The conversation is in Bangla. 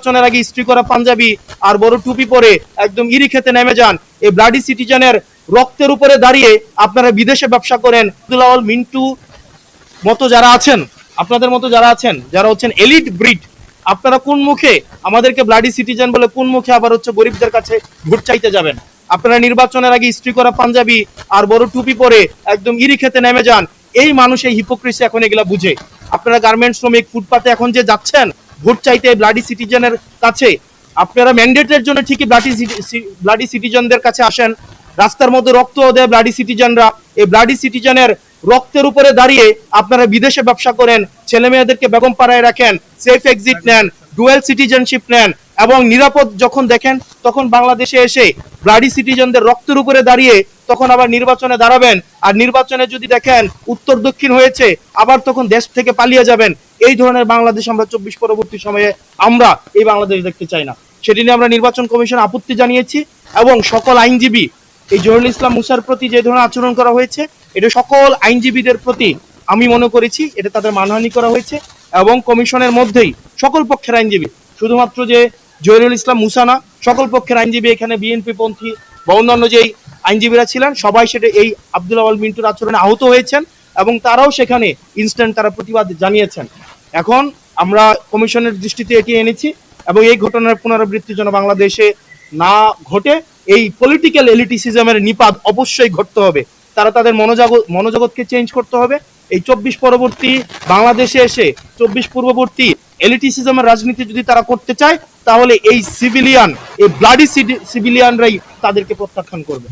নির্বাচনের আগে ইস্ত্রি করা পাঞ্জাবি আর বড় টুপি পরে একদম ইরি খেতে নেমে যান। এই ব্লাডি সিটিজেনের রক্তের উপরে দাঁড়িয়ে আপনারা বিদেশে ব্যবসা করেন। আব্দুল আওয়াল মিন্টু মতো যারা আছেন, আপনাদের মতো যারা আছেন, যারা হচ্ছেন এলিট ব্রিড, আপনারা কোন মুখে আমাদেরকে ব্লাডি সিটিজেন বলে কোন মুখে আবার হচ্ছে গরিবদের কাছে ভোট চাইতে যাবেন? আপনারা নির্বাচনের আগে ইস্ত্রি করা পাঞ্জাবি আর বড় টুপি পরে একদম ইরি খেতে নেমে যান। এই মানুষ এই হিপোক্রেসি এখন এগুলা বুঝে। আপনারা গার্মেন্টস শ্রমিক ফুটপাতে এখন যে যাচ্ছেন ভোট চাইতে ব্লাডি সিটিজেনের কাছে, আপনারা ম্যান্ডেটের জন্য ঠিকই ব্লাডি সিটিজেনদের কাছে আসেন। রাস্তার মধ্যে রক্ত দেয় ব্লাডি সিটিজেনরা। এই ব্লাডি সিটিজেনের রক্তের উপরে দাঁড়িয়ে আপনারা বিদেশে ব্যবসা করেন, ছেলে মেয়েদেরকে বেগম পাড়ায় রাখেন, সেফ এক্সিট নেন, ডুয়েল সিটিজেনশিপ নেন এবং নিরাপদ যখন দেখেন তখন বাংলাদেশে এসে ব্লাডি সিটিজেনদের রক্তের উপরে দাঁড়িয়ে তখন আবার নির্বাচনে দাঁড়াবেন। আর নির্বাচনে যদি দেখেন উত্তর দক্ষিণ হয়েছে আবার তখন দেশ থেকে পালিয়ে যাবেন। এই ধরনের বাংলাদেশ আমরা 24 পরবর্তী সময়ে আমরা এই বাংলাদেশ দেখতে চাই না। সেটি নিয়ে আমরা নির্বাচন কমিশন আপত্তি জানিয়েছি এবং সকল আইনজীবী এই জহুরুল ইসলাম মুসার প্রতি যে ধরনের আচরণ করা হয়েছে এটা সকল আইনজীবীদের প্রতি আমি মনে করেছি এটা তাদের মানহানি করা হয়েছে। এবং কমিশনের মধ্যেই সকল পক্ষের আইনজীবী, শুধুমাত্র যে জহুরুল ইসলাম মুসা না, সকল পক্ষের আইনজীবী, এখানে বিএনপি পন্থী বা অন্যান্য যেই আইনজীবীরা ছিলেন সবাই সেটা এই আব্দুল আওয়াল মিন্টুর আচরণে আহত হয়েছেন এবং তারাও সেখানে ইনস্ট্যান্ট তারা প্রতিবাদ জানিয়েছেন। এখন আমরা কমিশনের দৃষ্টিতে এটি এনেছি এবং এই ঘটনার পুনরাবৃত্তি যেন বাংলাদেশে না ঘটে। এই পলিটিক্যাল এলিটিসিজমের নিপাত অবশ্যই ঘটতে হবে। তারা তাদের মনোজগৎকে চেঞ্জ করতে হবে। এই 24 পরবর্তী বাংলাদেশে এসে 24 পূর্ববর্তী এলিটিসিজমের রাজনীতি যদি তারা করতে চায় তাহলে এই সিভিলিয়ান, এই ব্লাডি সিভিলিয়ানরাই তাদেরকে প্রত্যাখ্যান করবে।